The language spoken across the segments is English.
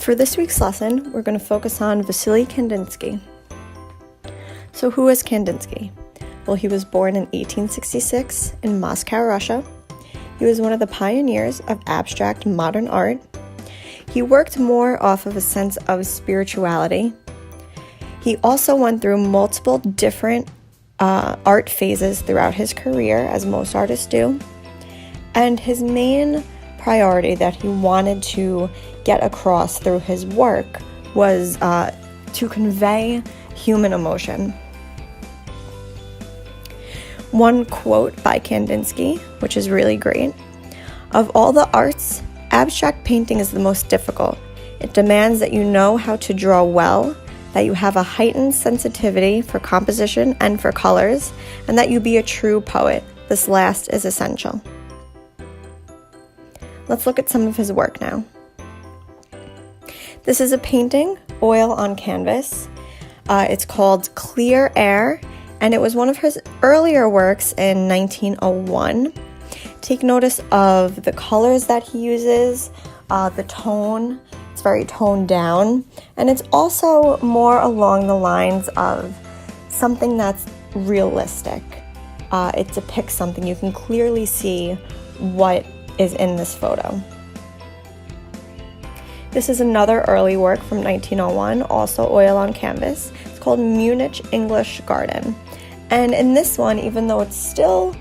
For this week's lesson, we're going to focus on Vasily Kandinsky. So who is Kandinsky? Well, he was born in 1866 in Moscow, Russia. He was one of the pioneers of abstract modern art. He worked more off of a sense of spirituality. He also went through multiple different art phases throughout his career, as most artists do. And his main priority that he wanted to get across through his work was to convey human emotion. One quote by Kandinsky, which is really great: "Of all the arts, abstract painting is the most difficult. It demands that you know how to draw well, that you have a heightened sensitivity for composition and for colors, and that you be a true poet. This last is essential." Let's look at some of his work now. This is a painting, oil on canvas. It's called Clear Air, and it was one of his earlier works in 1901. Take notice of the colors that he uses, the tone. It's very toned down, and it's also more along the lines of something that's realistic. It depicts something. You can clearly see what is in this photo. This is another early work from 1901, also oil on canvas. It's called Munich English Garden. And in this one, even though it's still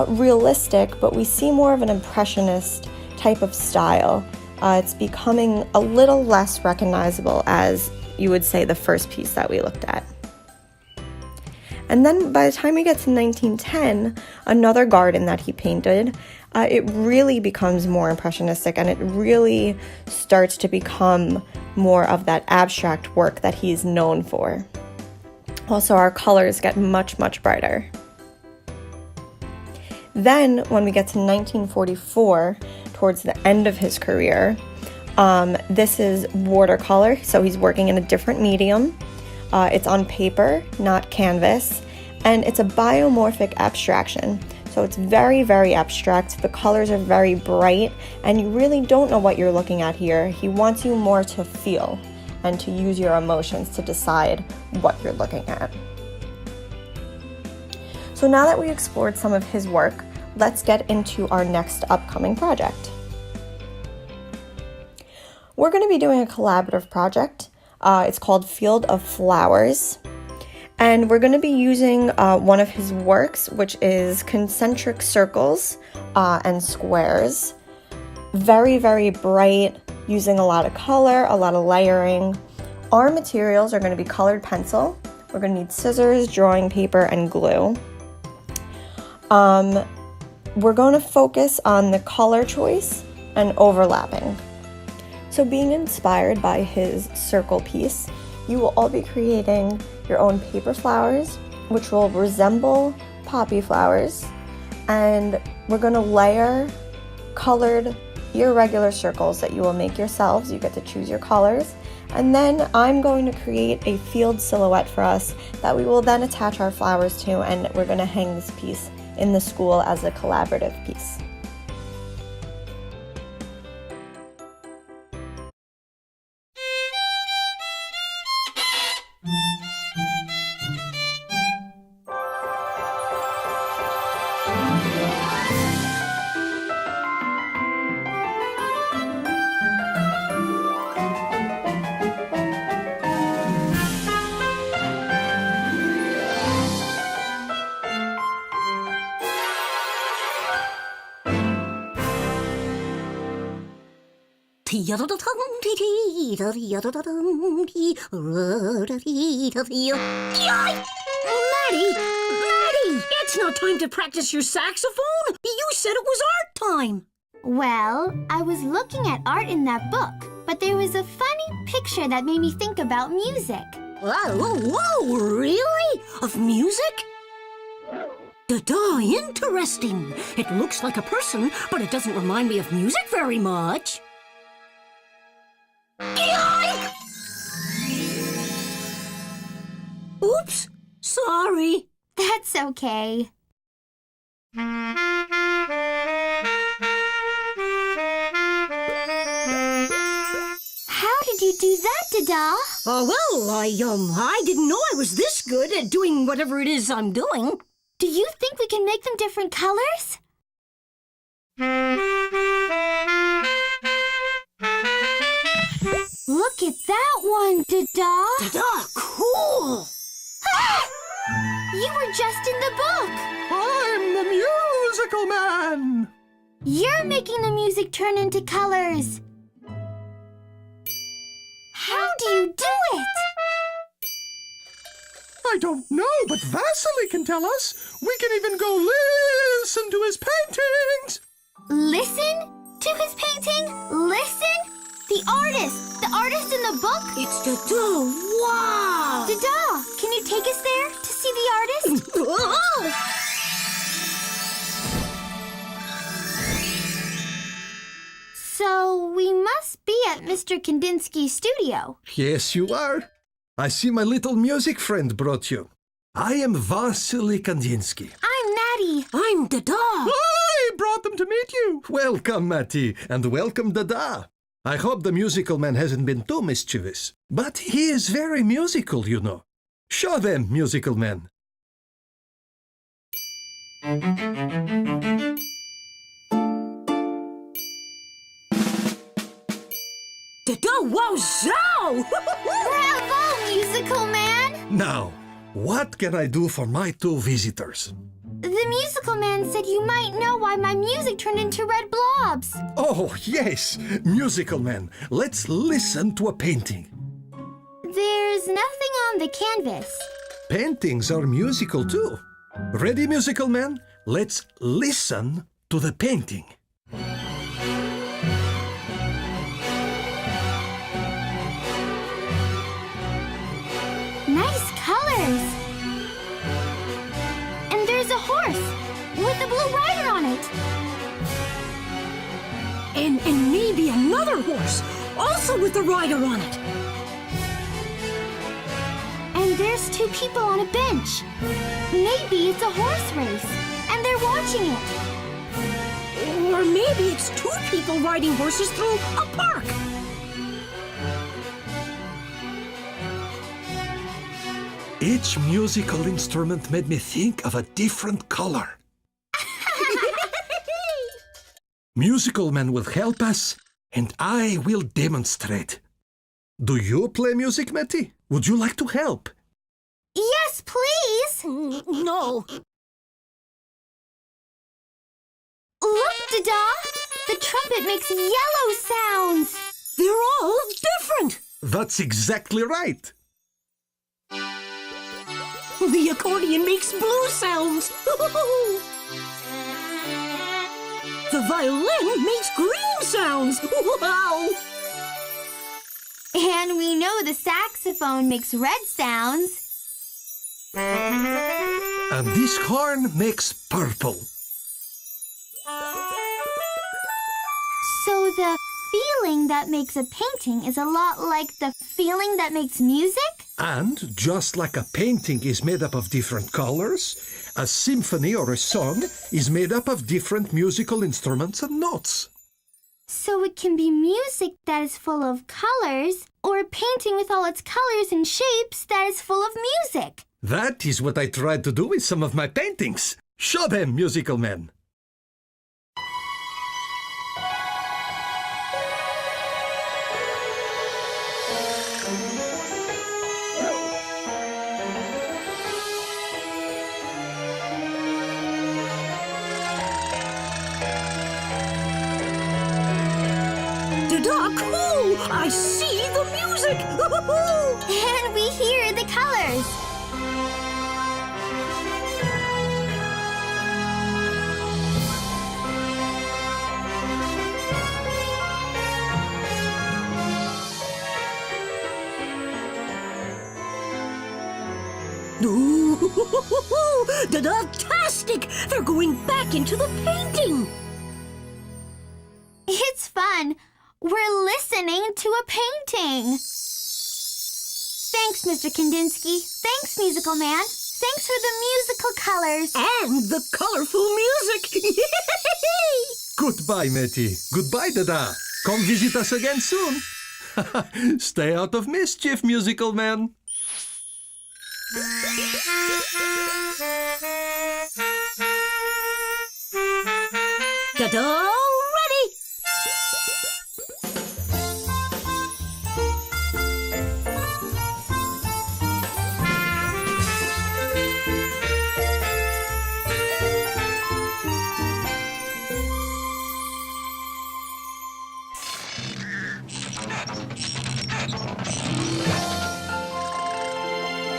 realistic, but we see more of an impressionist type of style. It's becoming a little less recognizable as, you would say, the first piece that we looked at. And then by the time we get to 1910, another garden that he painted, it really becomes more impressionistic, and it really starts to become more of that abstract work that he's known for. Also, our colors get much, much brighter. Then, when we get to 1944, towards the end of his career, this is watercolor, so he's working in a different medium. It's on paper, not canvas, and it's a biomorphic abstraction. So it's very, very abstract. The colors are very bright, and you really don't know what you're looking at here. He wants you more to feel and to use your emotions to decide what you're looking at. So now that we explored some of his work, let's get into our next upcoming project. We're going to be doing a collaborative project. It's called Field of Flowers. And we're going to be using one of his works, which is concentric circles and squares. Very, very bright, using a lot of color, a lot of layering. Our materials are going to be colored pencil. We're going to need scissors, drawing paper, and glue. We're going to focus on the color choice and overlapping. So being inspired by his circle piece, you will all be creating your own paper flowers, which will resemble poppy flowers. And we're going to layer colored irregular circles that you will make yourselves. You get to choose your colors. And then I'm going to create a field silhouette for us that we will then attach our flowers to, and we're going to hang this piece in the school as a collaborative piece. Maddie, it's not time to practice your saxophone. You said it was art time. Well, I was looking at art in that book, but there was a funny picture that made me think about music. Whoa, really? Of music? Interesting. It looks like a person, but it doesn't remind me of music very much. Oops, sorry. That's okay. did you do that, Dada? Oh, well, I didn't know I was this good at doing whatever it is I'm doing. Do you think we can make them different colors? Look at that one, Dada. Dada, cool! Ah! You were just in the book. I'm the musical man! You're making the music turn into colors. How do you do it? I don't know, but Vasily can tell us. We can even go listen to his paintings. Listen to his painting? Listen? The artist in the book? It's Dada, wow! Dada, can you take us there to see the artist? Oh! So we must be at Mr. Kandinsky's studio. Yes, you are. I see my little music friend brought you. I am Vasily Kandinsky. I'm Maddie. I'm Dada. I brought them to meet you. Welcome, Matty, and welcome, Dada. I hope the musical man hasn't been too mischievous. But he is very musical, you know. Show them, musical man. Dada, wow, zow! Bravo, musical man! Now, what can I do for my two visitors? The musical man said you might know why my music turned into red blobs. Oh, yes, musical man. Let's listen to a painting. There's nothing on the canvas. Paintings are musical too. Ready, musical man? Let's listen to the painting. Nice colors. And there's a horse with a blue rider on it. And maybe another horse, also with a rider on it. And there's two people on a bench. Maybe it's a horse race, and they're watching it. Or maybe it's two people riding horses through a park. Each musical instrument made me think of a different color. Musical man will help us, and I will demonstrate. Do you play music, Matty? Would you like to help? Yes, please. No. Look, Dada. The trumpet makes yellow sounds. They're all different. That's exactly right. The accordion makes blue sounds. The violin makes green sounds. Wow! And we know the saxophone makes red sounds. And this horn makes purple. So the feeling that makes a painting is a lot like the feeling that makes music? And just like a painting is made up of different colors, a symphony or a song is made up of different musical instruments and notes. So it can be music that is full of colors, or a painting with all its colors and shapes that is full of music. That is what I tried to do with some of my paintings. Show them, musical man. Dada, cool! I see the music! And we hear the colors. Ooh, Dada-tastic! They're going back into the painting! It's fun. We're listening to a painting. Thanks, Mr. Kandinsky. Thanks, musical man. Thanks for the musical colors. And the colorful music! Goodbye, Matty. Goodbye, Dada. Come visit us again soon. Stay out of mischief, musical man. Ta-da! Ready!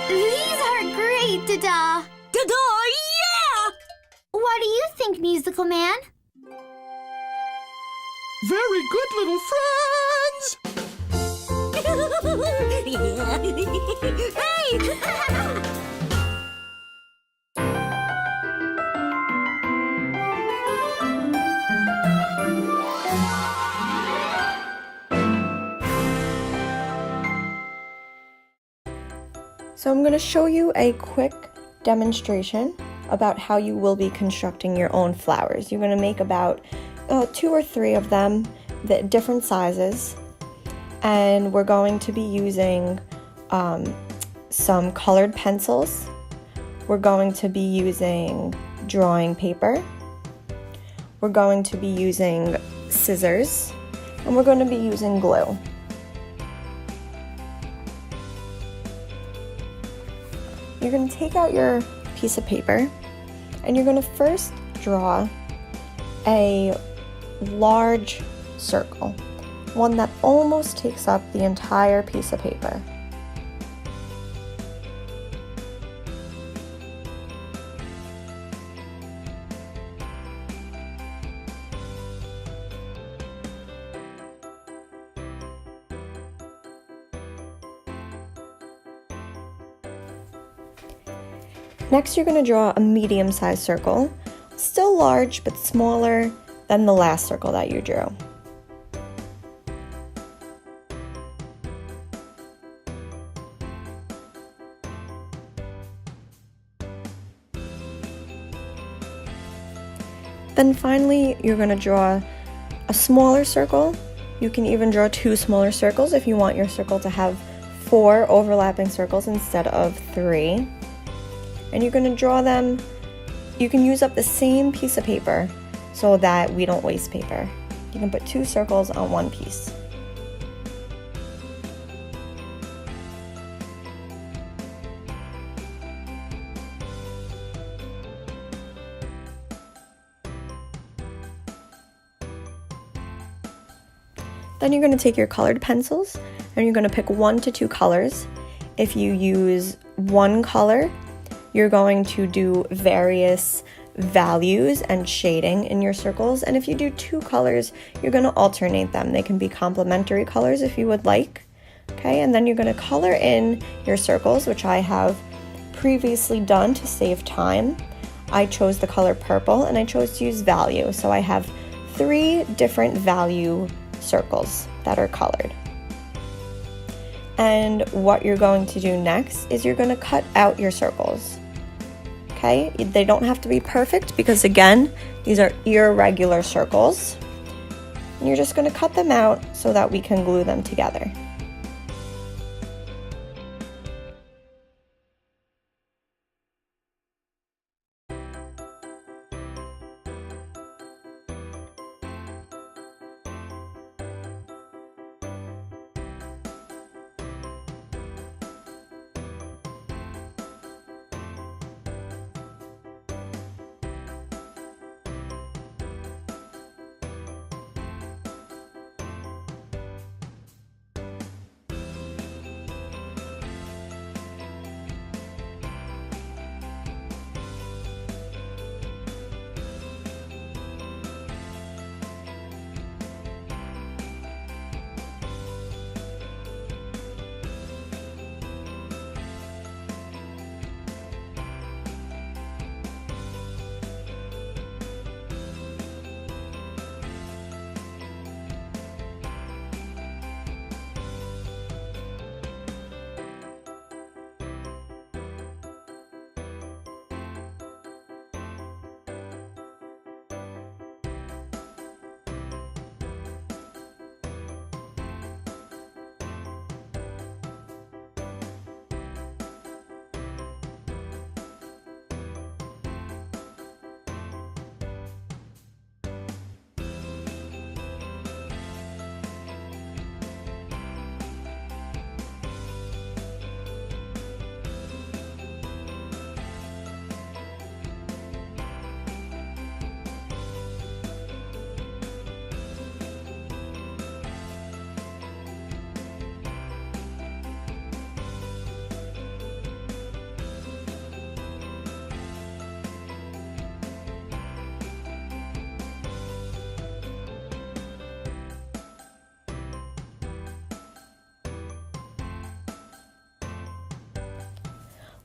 These are great, Dada. Ta-da! Yeah! What do you think, Musical Man? Very good, little friends. Hey! So I'm going to show you a quick demonstration about how you will be constructing your own flowers. You're going to make about 2 or 3 of them, different sizes, and we're going to be using some colored pencils. We're going to be using drawing paper. We're going to be using scissors, and we're going to be using glue. You're going to take out your piece of paper and you're going to first draw a large circle, one that almost takes up the entire piece of paper. Next, you're going to draw a medium-sized circle, still large but smaller than the last circle that you drew. Then finally, you're going to draw a smaller circle. You can even draw 2 smaller circles if you want your circle to have 4 overlapping circles instead of 3. And you're going to draw them. You can use up the same piece of paper so that we don't waste paper. You can put 2 circles on one piece. Then you're going to take your colored pencils and you're going to pick 1 to 2 colors. If you use one color, you're going to do various values and shading in your circles. And if you do 2 colors, you're going to alternate them. They can be complementary colors if you would like. Okay, and then you're going to color in your circles, which I have previously done to save time. I chose the color purple and I chose to use value. So I have 3 different value circles that are colored. And what you're going to do next is you're going to cut out your circles. Okay, they don't have to be perfect because again, these are irregular circles. And you're just going to cut them out so that we can glue them together.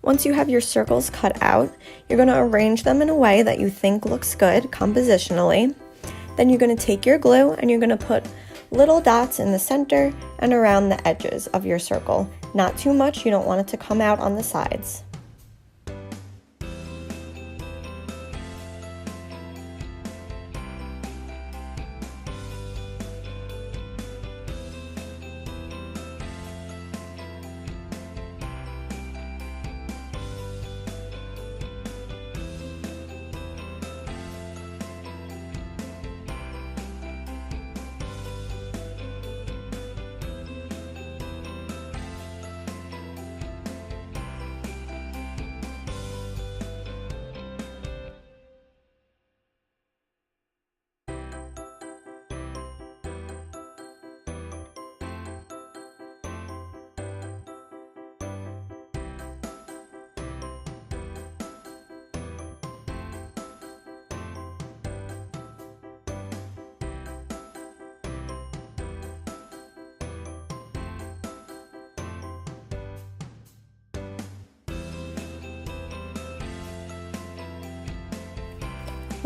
Once you have your circles cut out, you're going to arrange them in a way that you think looks good compositionally. Then you're going to take your glue and you're going to put little dots in the center and around the edges of your circle. Not too much, you don't want it to come out on the sides.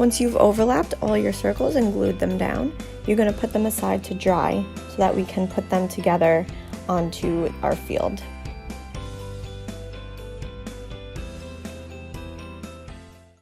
Once you've overlapped all your circles and glued them down, you're going to put them aside to dry so that we can put them together onto our field.